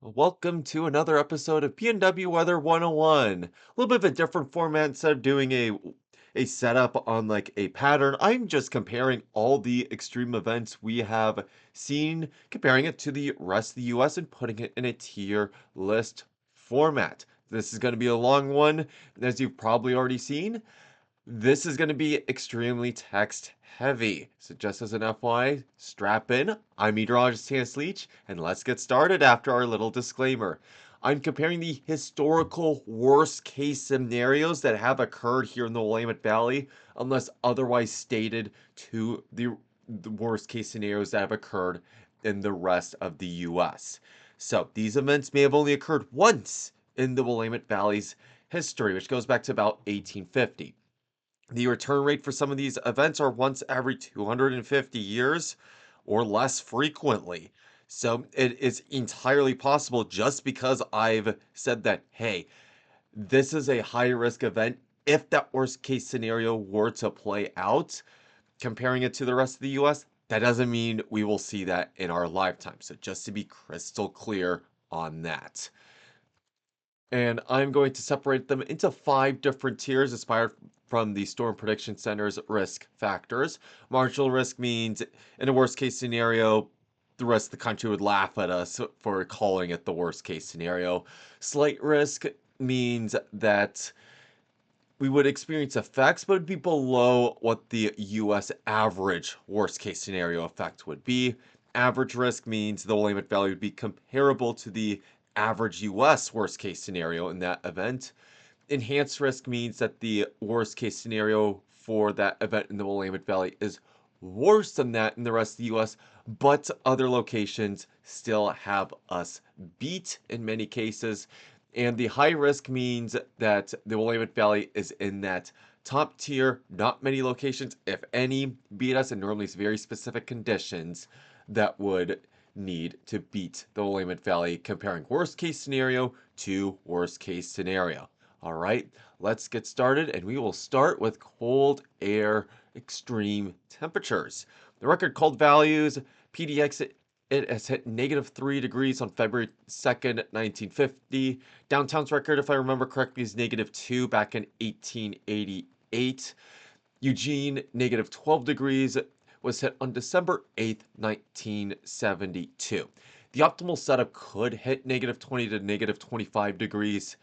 Welcome to another episode of PNW Weather 101. A little bit of a different format instead of doing a setup on like a pattern. I'm just comparing all the extreme events we have seen, comparing it to the rest of the US and putting it in a tier list format. This is going to be a long one, as you've probably already seen. This is going to be extremely text heavy. So just as an FYI, strap in. I'm meteorologist Hans Leach, and let's get started after our little disclaimer. I'm comparing the historical worst case scenarios that have occurred here in the Willamette Valley, unless otherwise stated, to the worst case scenarios that have occurred in the rest of the US. So these events may have only occurred once in the Willamette Valley's history, which goes back to about 1850. The return rate for some of these events are once every 250 years or less frequently. So it is entirely possible just because I've said that, hey, this is a high risk event. If that worst case scenario were to play out, comparing it to the rest of the US, that doesn't mean we will see that in our lifetime. So just to be crystal clear on that. And I'm going to separate them into 5 different tiers inspired from the Storm Prediction Center's risk factors. Marginal risk means, in a worst case scenario, the rest of the country would laugh at us for calling it the worst case scenario. Slight risk means that we would experience effects, but it'd be below what the US average worst case scenario effect would be. Average risk means the Willamette Valley would be comparable to the average US worst case scenario in that event. Enhanced risk means that the worst case scenario for that event in the Willamette Valley is worse than that in the rest of the US, but other locations still have us beat in many cases. And the high risk means that the Willamette Valley is in that top tier. Not many locations, if any, beat us, and normally it's very specific conditions that would need to beat the Willamette Valley, comparing worst case scenario to worst case scenario. All right, let's get started, and we will start with cold air extreme temperatures. The record cold values, PDX, it has hit -3 degrees on February 2nd, 1950. Downtown's record, if I remember correctly, is -2 back in 1888. Eugene, -12 degrees, was hit on December 8th, 1972. The optimal setup could hit -20 to -25 degrees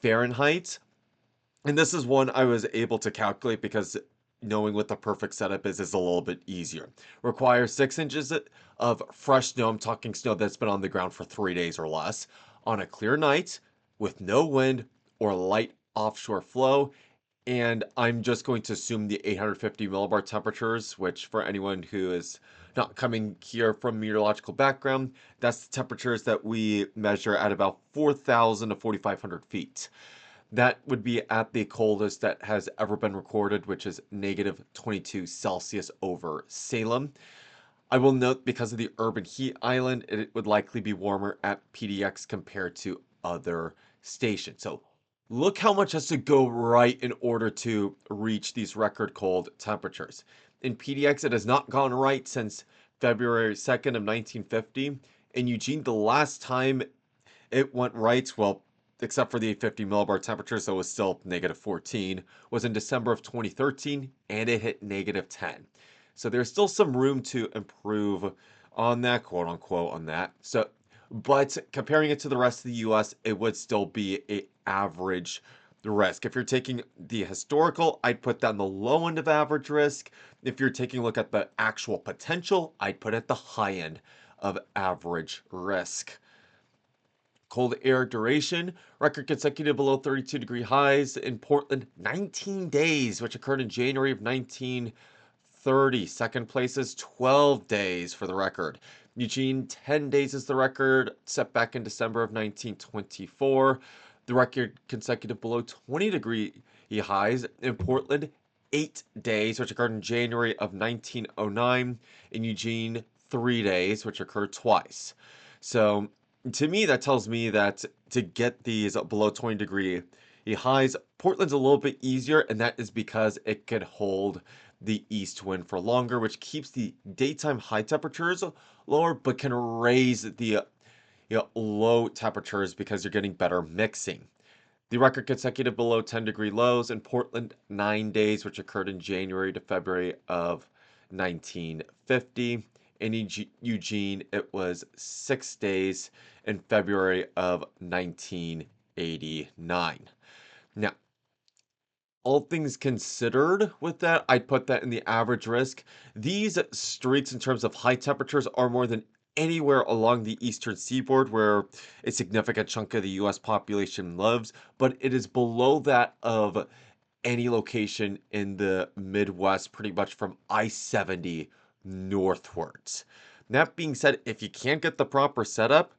Fahrenheit. And this is one I was able to calculate because knowing what the perfect setup is a little bit easier. Requires 6 inches of fresh snow. I'm talking snow that's been on the ground for 3 days or less on a clear night with no wind or light offshore flow. And I'm just going to assume the 850 millibar temperatures, which for anyone who is not coming here from meteorological background, that's the temperatures that we measure at about 4,000 to 4,500 feet. That would be at the coldest that has ever been recorded, which is -22 Celsius over Salem. I will note because of the urban heat island, it would likely be warmer at PDX compared to other stations. So look how much has to go right in order to reach these record cold temperatures. In PDX, it has not gone right since February 2nd of 1950. In Eugene, the last time it went right, well, except for the 850 millibar temperature, so it was still -14, was in December of 2013, and it hit -10. So there's still some room to improve on that, quote unquote, on that. So, but comparing it to the rest of the US, it would still be a average risk. If you're taking the historical, I'd put that on the low end of average risk. If you're taking a look at the actual potential, I'd put it at the high end of average risk. Cold air duration, record consecutive below 32-degree highs in Portland, 19 days, which occurred in January of 1930. Second place is 12 days for the record. Eugene, 10 days is the record, set back in December of 1924. The record consecutive below 20-degree highs in Portland, 8 days, which occurred in January of 1909. In Eugene, 3 days, which occurred twice. So to me, that tells me that to get these below 20-degree highs, Portland's a little bit easier, and that is because it could hold the east wind for longer, which keeps the daytime high temperatures lower, but can raise the low temperatures because you're getting better mixing. The record consecutive below 10-degree lows in Portland, 9 days, which occurred in January to February of 1950. In Eugene, it was 6 days in February of 1989. Now, all things considered with that, I'd put that in the average risk. These streaks in terms of high temperatures are more than anywhere along the eastern seaboard where a significant chunk of the US population lives, but it is below that of any location in the Midwest, pretty much from I-70 northwards. That being said, if you can't get the proper setup,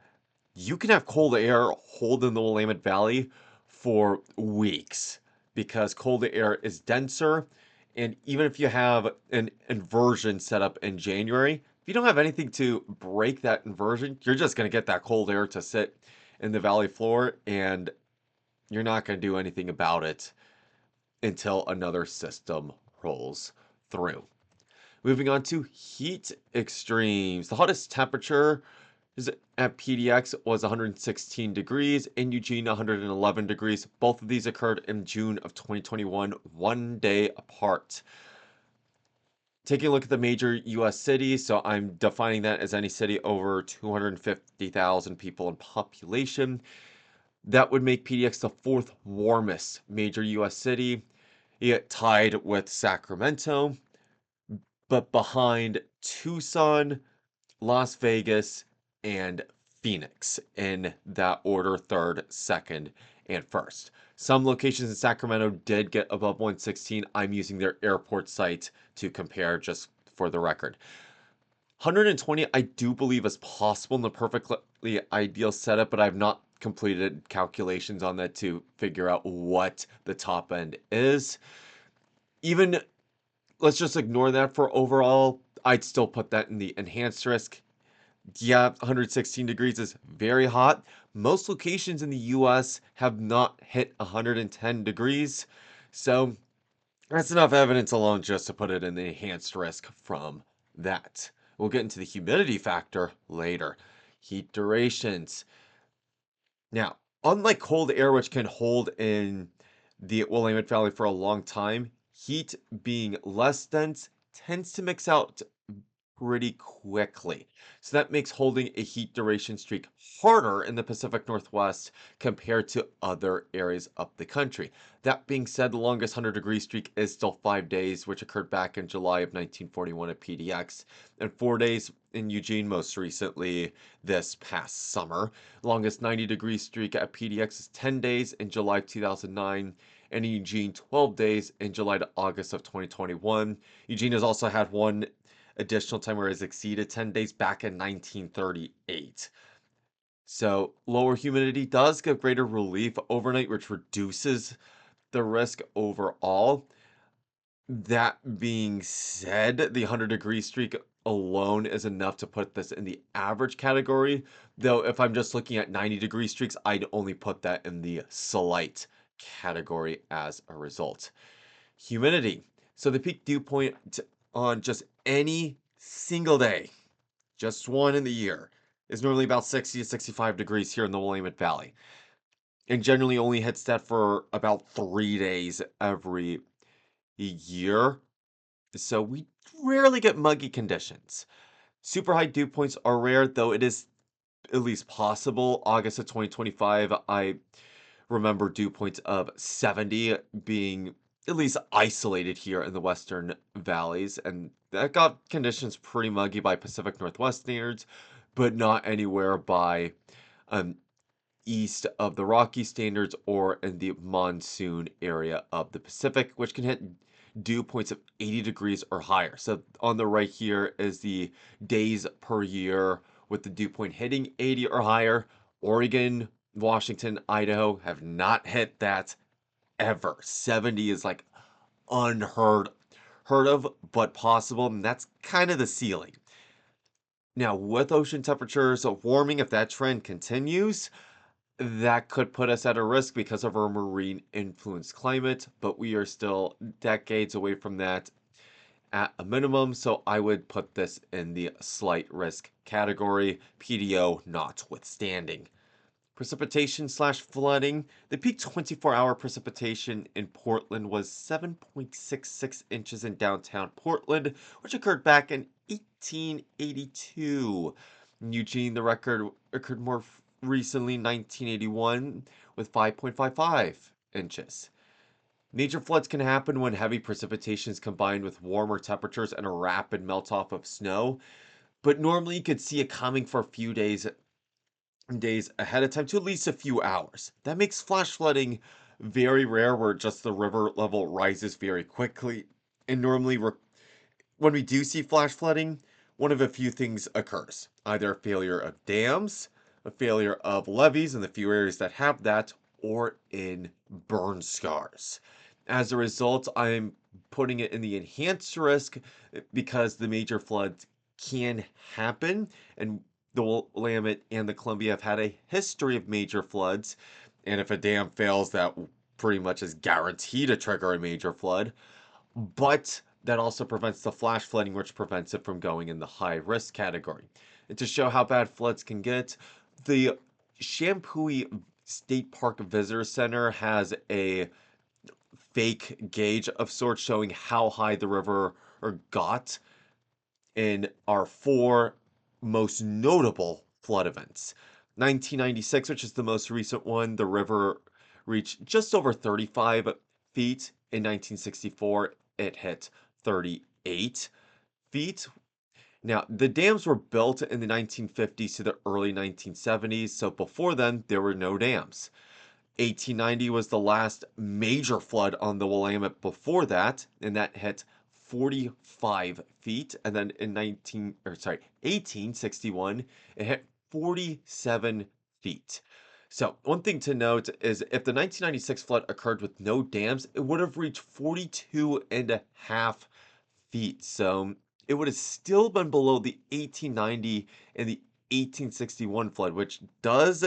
you can have cold air hold in the Willamette Valley for weeks because cold air is denser. And even if you have an inversion set up in January, if you don't have anything to break that inversion, you're just going to get that cold air to sit in the valley floor and you're not going to do anything about it until another system rolls through. Moving on to heat extremes. The hottest temperature at PDX was 116 degrees, in Eugene 111 degrees. Both of these occurred in June of 2021, 1 day apart. Taking a look at the major US cities, so I'm defining that as any city over 250,000 people in population. That would make PDX the fourth warmest major US city. You get tied with Sacramento, but behind Tucson, Las Vegas, and Phoenix in that order, third, second, and first. Some locations in Sacramento did get above 116. I'm using their airport site to compare just for the record. 120, I do believe, is possible in the perfectly ideal setup, but I've not completed calculations on that to figure out what the top end is. Even, let's just ignore that for overall. I'd still put that in the enhanced risk. Yeah, 116 degrees is very hot. Most locations in the US have not hit 110 degrees. So that's enough evidence alone just to put it in the enhanced risk from that. We'll get into the humidity factor later. Heat durations. Now, unlike cold air, which can hold in the Willamette Valley for a long time, heat being less dense tends to mix out pretty quickly. So that makes holding a heat duration streak harder in the Pacific Northwest compared to other areas of the country. That being said, the longest 100-degree streak is still 5 days, which occurred back in July of 1941 at PDX, and 4 days in Eugene most recently this past summer. Longest 90-degree streak at PDX is 10 days in July 2009, and in Eugene 12 days in July to August of 2021. Eugene has also had one additional time where it's exceeded 10 days back in 1938. So lower humidity does give greater relief overnight, which reduces the risk overall. That being said, the 100-degree streak alone is enough to put this in the average category. Though if I'm just looking at 90-degree streaks, I'd only put that in the slight category as a result. Humidity. So the peak dew point on just any single day, just one in the year, is normally about 60 to 65 degrees here in the Willamette Valley. And generally only hits that for about 3 days every year. So we rarely get muggy conditions. Super high dew points are rare, though it is at least possible. August of 2025, I remember dew points of 70 being at least isolated here in the western valleys, and that got conditions pretty muggy by Pacific Northwest standards, but not anywhere by um, east of the Rocky standards or in the monsoon area of the Pacific, which can hit dew points of 80 degrees or higher. So on the right here is the days per year with the dew point hitting 80 or higher. Oregon, Washington, Idaho have not hit that ever. 70 is like unheard heard of, but possible, and that's kind of the ceiling. Now, with ocean temperatures warming, if that trend continues, that could put us at a risk because of our marine influenced climate, but we are still decades away from that. at a minimum, so I would put this in the slight risk category, PDO notwithstanding. Precipitation slash flooding. The peak 24-hour precipitation in Portland was 7.66 inches in downtown Portland, which occurred back in 1882. In Eugene, the record occurred more recently, 1981, with 5.55 inches. Major floods can happen when heavy precipitation is combined with warmer temperatures and a rapid melt-off of snow, but normally you could see it coming for a few days ahead of time to at least a few hours. That makes flash flooding very rare, where just the river level rises very quickly. And normally, when we do see flash flooding, one of a few things occurs: either a failure of dams, a failure of levees in the few areas that have that, or in burn scars. As a result, I'm putting it in the enhanced risk because the major floods can happen, and the Willamette and the Columbia have had a history of major floods, and if a dam fails, that pretty much is guaranteed to trigger a major flood. But that also prevents the flash flooding, which prevents it from going in the high risk category. And to show how bad floods can get, the Shampooey State Park Visitor Center has a fake gauge of sorts showing how high the river or got in our four most notable flood events. 1996, which is the most recent one, the river reached just over 35 feet. In 1964, it hit 38 feet. Now, the dams were built in the 1950s to the early 1970s, so before then, there were no dams. 1890 was the last major flood on the Willamette before that, and that hit 45 feet. And then in 1861, it hit 47 feet. So, one thing to note is if the 1996 flood occurred with no dams, it would have reached 42 and a half feet. So, it would have still been below the 1890 and the 1861 flood, which does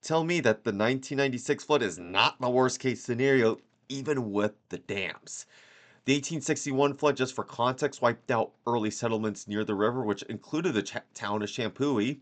tell me that the 1996 flood is not the worst case scenario, even with the dams. The 1861 flood, just for context, wiped out early settlements near the river, which included the town of Shampooey,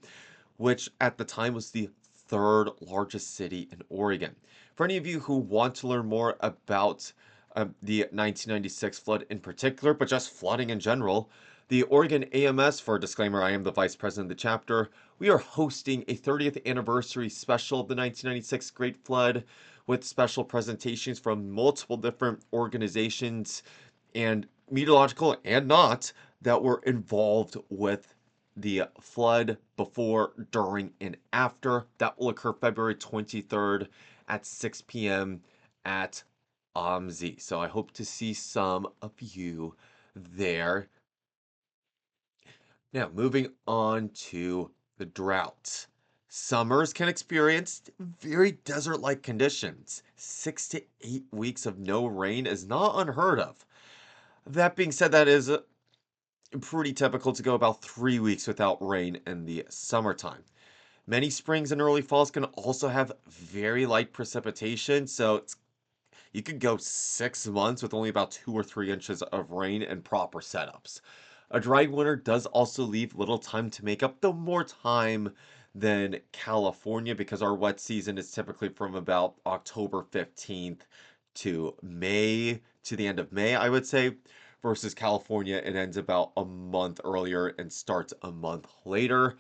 which at the time was the third largest city in Oregon. For any of you who want to learn more about the 1996 flood in particular, but just flooding in general, the Oregon AMS, for a disclaimer, I am the vice president of the chapter, we are hosting a 30th anniversary special of the 1996 Great Flood with special presentations from multiple different organizations and meteorological and not that were involved with the flood before, during, and after. That will occur February 23rd at 6 p.m. at OMSI. So I hope to see some of you there. Now, moving on to the drought. Summers can experience very desert-like conditions. 6 to 8 weeks of no rain is not unheard of. That being said, that is pretty typical to go about 3 weeks without rain in the summertime. Many springs and early falls can also have very light precipitation, so you could go 6 months with only about 2 or 3 inches of rain and proper setups. A dry winter does also leave little time to make up, though more time than California, because our wet season is typically from about October 15th to the end of May, I would say, versus California, it ends about a month earlier and starts a month later.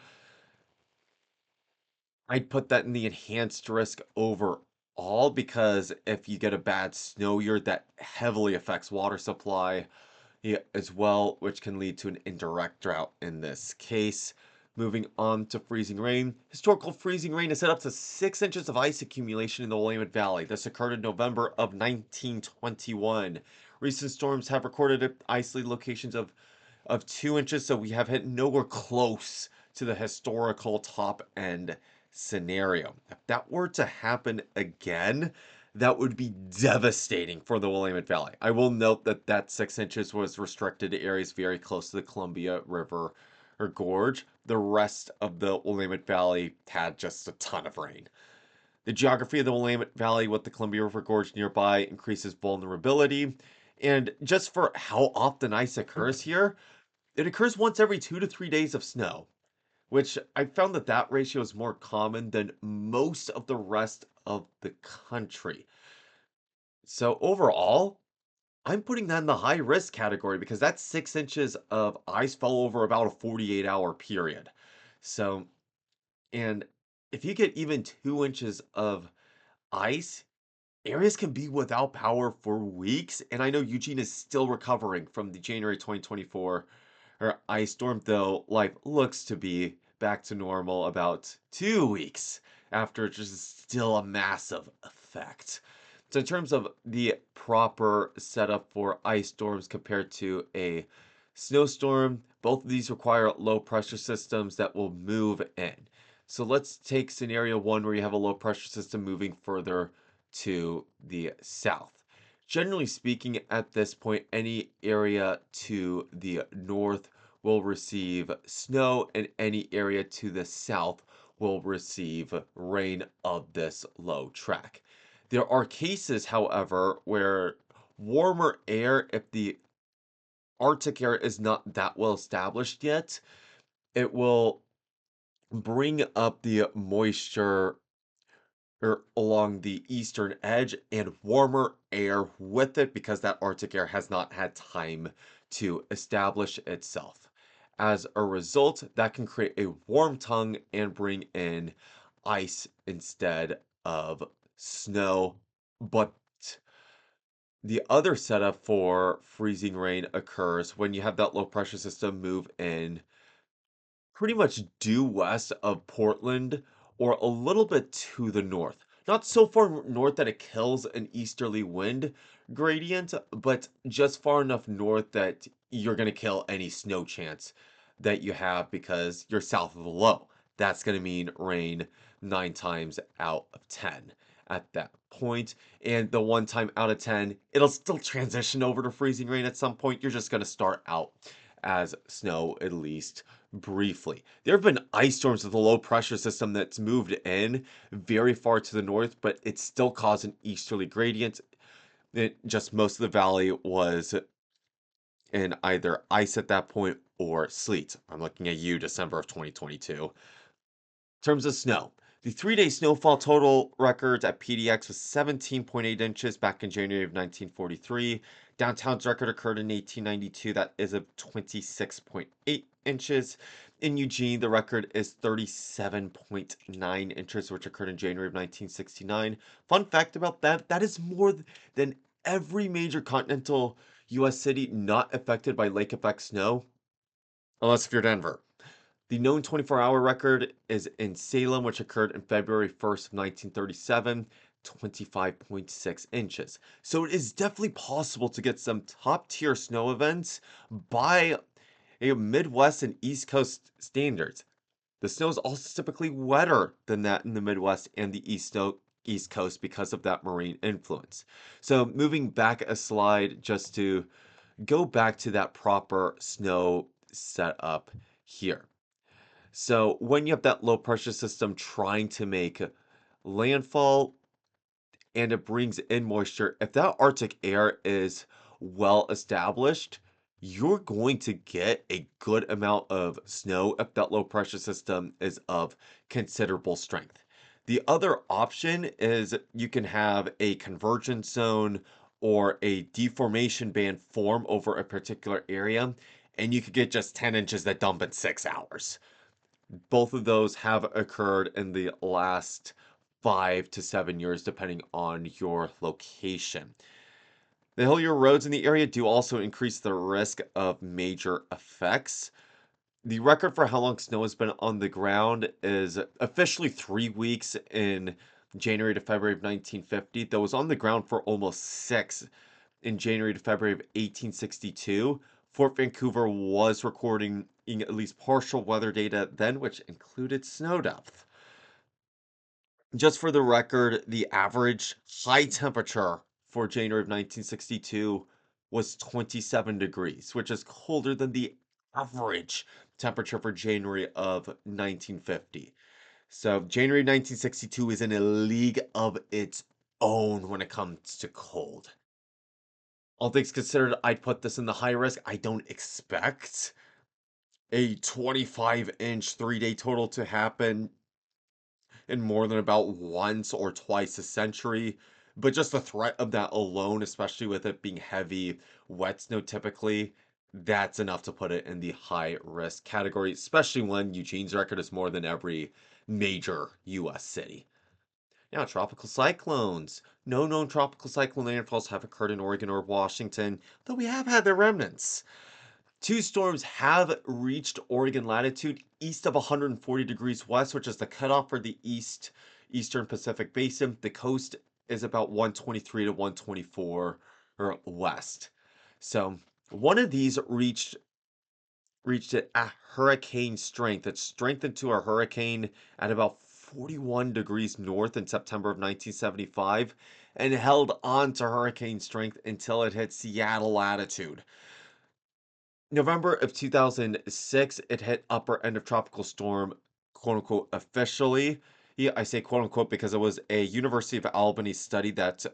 I'd put that in the enhanced risk overall because if you get a bad snow year, that heavily affects water supply, yeah, as well, which can lead to an indirect drought in this case. Moving on to freezing rain. Historical freezing rain has set up to 6 inches of ice accumulation in the Willamette Valley. This occurred in November of 1921. Recent storms have recorded at isolated locations of 2 inches, so we have hit nowhere close to the historical top end scenario. If that were to happen again, that would be devastating for the Willamette Valley. I will note that that 6 inches was restricted to areas very close to the Columbia River or Gorge. The rest of the Willamette Valley had just a ton of rain. The geography of the Willamette Valley with the Columbia River Gorge nearby increases vulnerability, And just for how often ice occurs here, it occurs once every 2 to 3 days of snow, which I found that that ratio is more common than most of the rest of the country. So overall, I'm putting that in the high risk category because that's 6 inches of ice fell over about a 48-hour period. So, and if you get even 2 inches of ice, areas can be without power for weeks. And I know Eugene is still recovering from the January 2024 ice storm, though life looks to be back to normal about 2 weeks after just still a massive effect. So, in terms of the proper setup for ice storms compared to a snowstorm, both of these require low pressure systems that will move in. So, let's take scenario one where you have a low pressure system moving further to the south. Generally speaking, at this point, any area to the north will receive snow, and any area to the south will receive rain of this low track. There are cases, however, where warmer air, if the Arctic air is not that well established yet, it will bring up the moisture along the eastern edge and warmer air with it because that Arctic air has not had time to establish itself. As a result, that can create a warm tongue and bring in ice instead of snow. But the other setup for freezing rain occurs when you have that low pressure system move in pretty much due west of Portland or a little bit to the north. Not so far north that it kills an easterly wind gradient, but just far enough north that you're going to kill any snow chance that you have because you're south of the low. That's going to mean rain 9 times out of 10 at that point. And the 1 time out of 10, it'll still transition over to freezing rain at some point. You're just going to start out as snow, at least briefly. There have been ice storms with a low pressure system that's moved in very far to the north, but it still caused an easterly gradient. It just most of the valley was in either ice at that point or sleet. I'm looking at you, December of 2022. Terms of snow. The 3 day snowfall total records at PDX was 17.8 inches back in January of 1943. Downtown's record occurred in 1892. That is of 26.8 inches. In Eugene, the record is 37.9 inches, which occurred in January of 1969. Fun fact about that, that is more than every major continental US city not affected by lake effect snow, unless if you're Denver. The known 24-hour record is in Salem, which occurred in February 1st of 1937, 25.6 inches. So it is definitely possible to get some top-tier snow events by Midwest and East Coast standards. The snow is also typically wetter than that in the Midwest and the East Coast because of that marine influence. So moving back a slide just to go back to that proper snow setup here. So when you have that low pressure system trying to make landfall and it brings in moisture, if that Arctic air is well established, you're going to get a good amount of snow if that low pressure system is of considerable strength. The other option is you can have a convergence zone or a deformation band form over a particular area, and you could get just 10 inches that dump in 6 hours. Both of those have occurred in the last 5 to 7 years, depending on your location. The hillier roads in the area do also increase the risk of major effects. The record for how long snow has been on the ground is officially 3 weeks in January to February of 1950, though it was on the ground for almost 6 in January to February of 1862. Fort Vancouver was recording at least partial weather data then, which included snow depth. Just for the record, the average high temperature for January of 1962 was 27 degrees, which is colder than the average temperature for January of 1950. So January 1962 is in a league of its own when it comes to cold. All things considered, I'd put this in the high risk. I don't expect a 25-inch 3-day total to happen in more than about once or twice a century. But just the threat of that alone, especially with it being heavy, wet snow typically, that's enough to put it in the high risk category, especially when Eugene's record is more than every major US city. Now, tropical cyclones. No known tropical cyclone landfalls have occurred in Oregon or Washington, though we have had their remnants. Two storms have reached Oregon latitude east of 140 degrees west, which is the cutoff for the eastern Pacific Basin. The coast is about 123 to 124 or west. So one of these reached it at hurricane strength. It strengthened to a hurricane at about 41 degrees north in September of 1975 and held on to hurricane strength until it hit Seattle latitude. November of 2006, it hit upper end of tropical storm, quote unquote, officially. Yeah, I say quote unquote because it was a University of Albany study that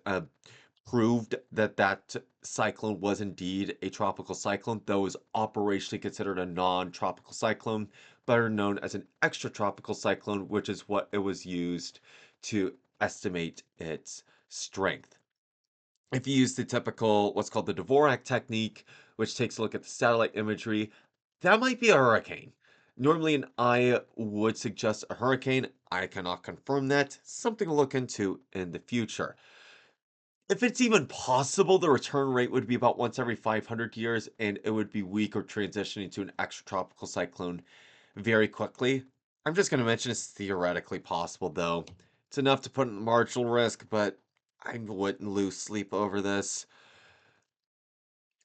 proved that that cyclone was indeed a tropical cyclone, though it was operationally considered a non-tropical cyclone, better known as an extratropical cyclone, which is what it was used to estimate its strength. If you use the typical, what's called the Dvorak technique, which takes a look at the satellite imagery, that might be a hurricane. Normally, an eye would suggest a hurricane. I cannot confirm that. Something to look into in the future. If it's even possible, the return rate would be about once every 500 years, and it would be weak or transitioning to an extratropical cyclone very quickly. I'm just going to mention it's theoretically possible, though. It's enough to put in marginal risk, but I wouldn't lose sleep over this.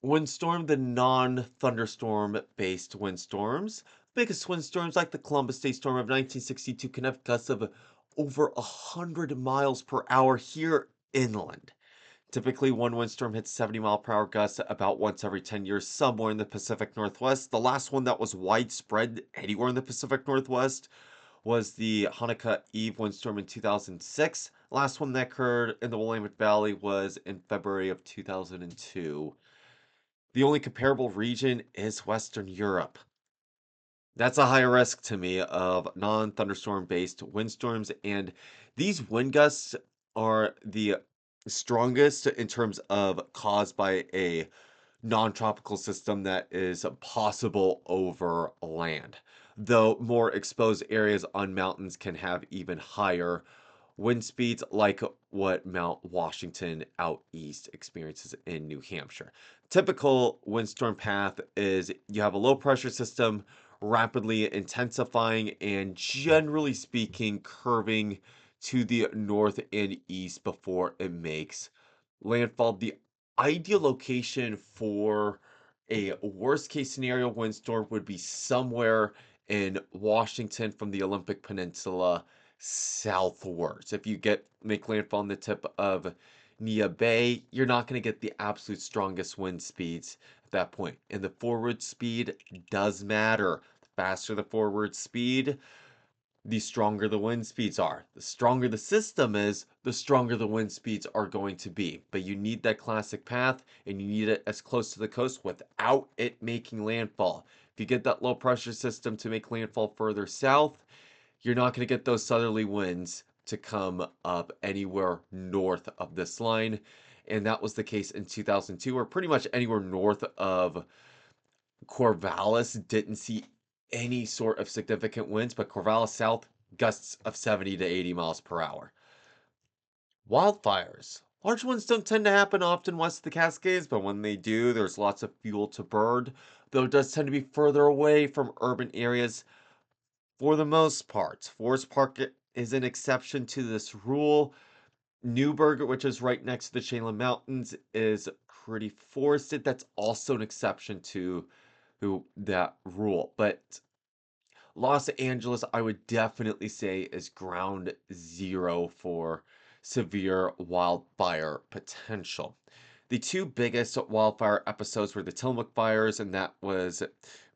Windstorm, the non-thunderstorm based windstorms. Biggest windstorms like the Columbus Day storm of 1962 can have gusts of over 100 miles per hour here inland. Typically, one windstorm hits 70-mile-per-hour gusts about once every 10 years somewhere in the Pacific Northwest. The last one that was widespread anywhere in the Pacific Northwest was the Hanukkah Eve windstorm in 2006. Last one that occurred in the Willamette Valley was in February of 2002. The only comparable region is Western Europe. That's a high risk to me of non-thunderstorm based windstorms, and these wind gusts are the strongest in terms of caused by a non-tropical system that is possible over land. Though more exposed areas on mountains can have even higher wind speeds, like what Mount Washington out east experiences in New Hampshire. Typical windstorm path is you have a low pressure system rapidly intensifying and generally speaking curving to the north and east before it makes landfall. The ideal location for a worst case scenario windstorm would be somewhere in Washington from the Olympic Peninsula southwards. If you make landfall on the tip of Nia Bay, you're not going to get the absolute strongest wind speeds at that point. And the forward speed does matter. The faster the forward speed, the stronger the wind speeds are. The stronger the system is, the stronger the wind speeds are going to be. But you need that classic path, and you need it as close to the coast without it making landfall. If you get that low pressure system to make landfall further south, you're not going to get those southerly winds to come up anywhere north of this line. And that was the case in 2002, where pretty much anywhere north of Corvallis didn't see any sort of significant winds, but Corvallis South, gusts of 70 to 80 miles per hour. Wildfires. Large ones don't tend to happen often west of the Cascades, but when they do, there's lots of fuel to burn, though it does tend to be further away from urban areas for the most part. Forest Park is an exception to this rule. Newburgh, which is right next to the Chelan Mountains, is pretty forested. That's also an exception to that rule. But Los Angeles, I would definitely say, is ground zero for severe wildfire potential. The two biggest wildfire episodes were the Tillamook fires, and that was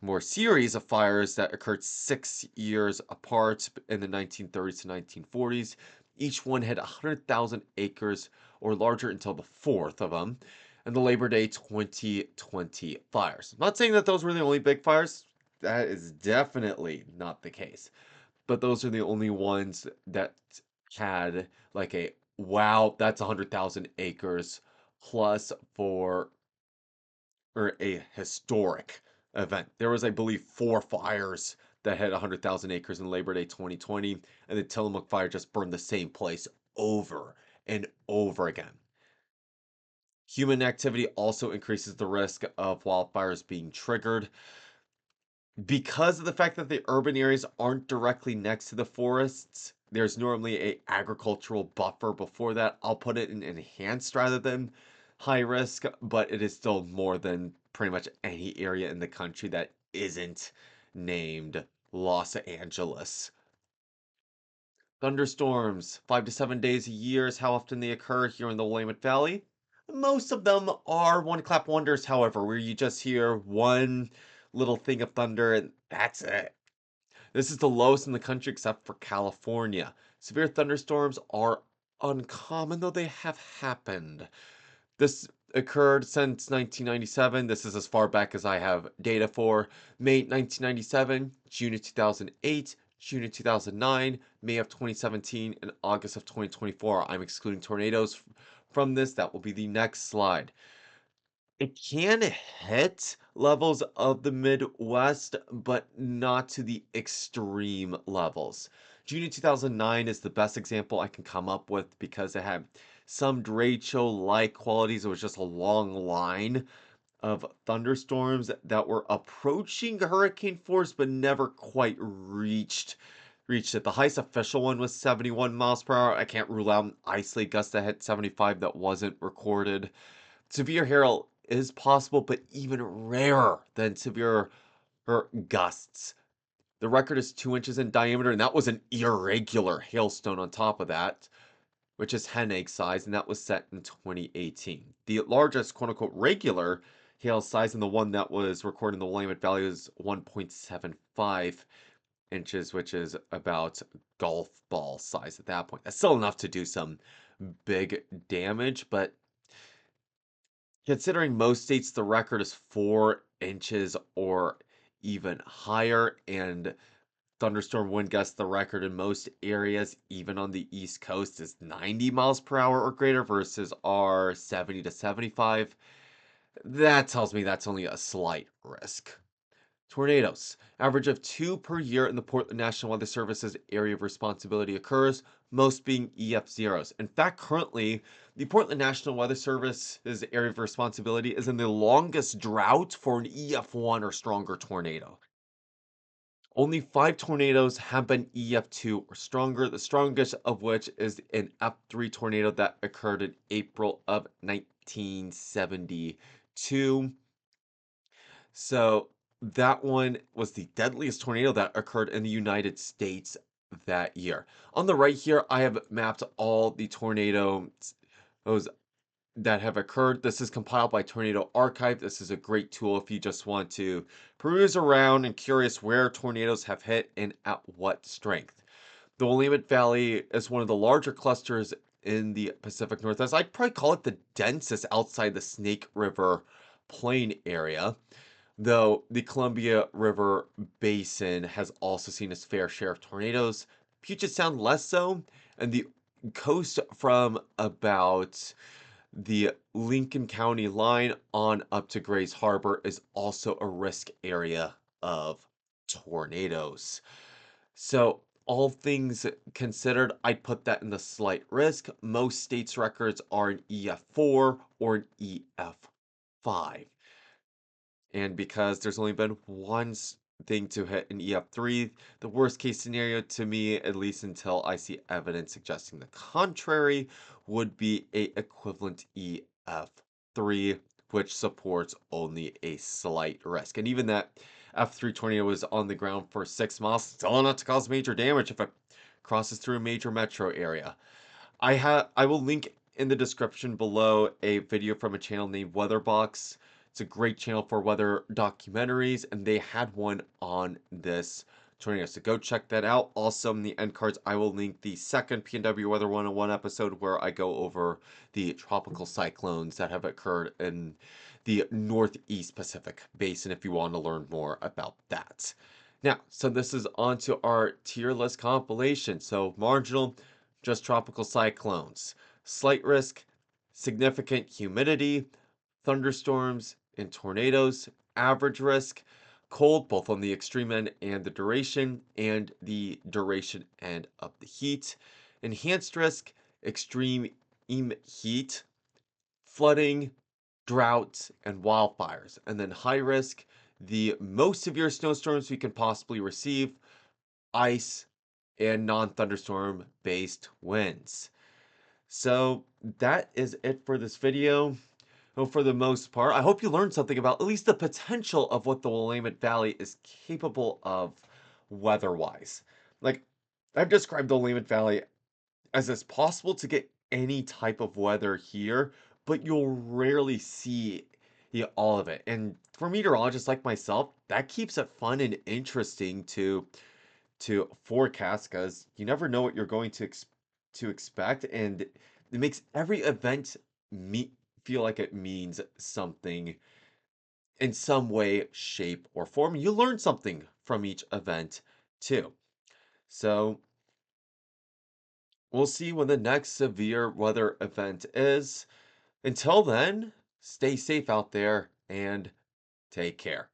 more series of fires that occurred 6 years apart in the 1930s to 1940s. Each one had 100,000 acres or larger until the fourth of them. and the Labor Day 2020 fires. I'm not saying that those were the only big fires. That is definitely not the case. But those are the only ones that had like a wow, that's 100,000 acres plus for or a historic event. There was, I believe, four fires that had 100,000 acres in Labor Day 2020, and the Tillamook fire just burned the same place over and over again. Human activity also increases the risk of wildfires being triggered. Because of the fact that the urban areas aren't directly next to the forests, there's normally a agricultural buffer before that. I'll put it in enhanced rather than high risk, but it is still more than pretty much any area in the country that isn't named Los Angeles. Thunderstorms, 5 to 7 days a year is how often they occur here in the Willamette Valley. Most of them are one clap wonders, however, where you just hear one little thing of thunder and that's it. This is the lowest in the country except for California. Severe thunderstorms are uncommon, though they have happened. This occurred since 1997. This is as far back as I have data for. May 1997, June of 2008, June of 2009, May of 2017, and August of 2024. I'm excluding tornadoes from this. That will be the next slide. It can hit levels of the Midwest, but not to the extreme levels. June of 2009 is the best example I can come up with because it had some derecho-like qualities. It was just a long line of thunderstorms that were approaching hurricane force, but never quite reached it. The highest official one was 71 miles per hour. I can't rule out an isolated gust that hit 75 that wasn't recorded. Severe hail is possible, but even rarer than severe gusts. The record is 2 inches in diameter, and that was an irregular hailstone on top of that, which is hen egg size, and that was set in 2018. The largest quote unquote regular hail size, and the one that was recorded in the Willamette Valley, is 1.75 inches, which is about golf ball size at that point. That's still enough to do some big damage, but considering most states the record is 4 inches or even higher, and thunderstorm wind gusts, the record in most areas, even on the East Coast, is 90 miles per hour or greater versus our 70 to 75. That tells me that's only a slight risk. Tornadoes. Average of 2 per year in the Portland National Weather Service's area of responsibility occurs, most being EF0s. In fact, currently, the Portland National Weather Service's area of responsibility is in the longest drought for an EF1 or stronger tornado. Only 5 tornadoes have been EF2 or stronger, the strongest of which is an F3 tornado that occurred in April of 1972. So that one was the deadliest tornado that occurred in the United States that year. On the right here, I have mapped all the tornadoes that have occurred. This is compiled by Tornado Archive. This is a great tool if you just want to peruse around and curious where tornadoes have hit and at what strength. The Willamette Valley is one of the larger clusters in the Pacific Northwest. I'd probably call it the densest outside the Snake River plain area, though the Columbia River Basin has also seen its fair share of tornadoes. Puget Sound less so, and the coast from about the Lincoln County line on up to Grays Harbor is also a risk area of tornadoes. So, all things considered, I'd put that in the slight risk. Most states' records are an EF4 or an EF5. And because there's only been one thing to hit an EF3, the worst case scenario to me, at least until I see evidence suggesting the contrary, would be a equivalent EF3, which supports only a slight risk. And even that F3 tornado was on the ground for 6 miles, still enough to cause major damage if it crosses through a major metro area. I will link in the description below a video from a channel named Weatherbox. It's a great channel for weather documentaries, and they had one on this tornadoes. So go check that out. Also, in the end cards, I will link the second PNW Weather 101 episode where I go over the tropical cyclones that have occurred in the Northeast Pacific Basin if you want to learn more about that. Now, so this is onto our tier list compilation. So marginal, just tropical cyclones. Slight risk, significant humidity, thunderstorms, and tornadoes. Average risk, cold, both on the extreme end and the duration end of the heat. Enhanced risk, extreme heat, flooding, droughts, and wildfires. And then high risk, the most severe snowstorms we can possibly receive, ice, and non thunderstorm based winds. So that is it for this video. Well, for the most part, I hope you learned something about at least the potential of what the Willamette Valley is capable of weather-wise. Like, I've described the Willamette Valley as it's possible to get any type of weather here, but you'll rarely see all of it. And for meteorologists like myself, that keeps it fun and interesting to forecast because you never know what you're going to expect, and it makes every event me feel like it means something in some way, shape, or form. You learn something from each event too. So we'll see when the next severe weather event is. Until then, stay safe out there and take care.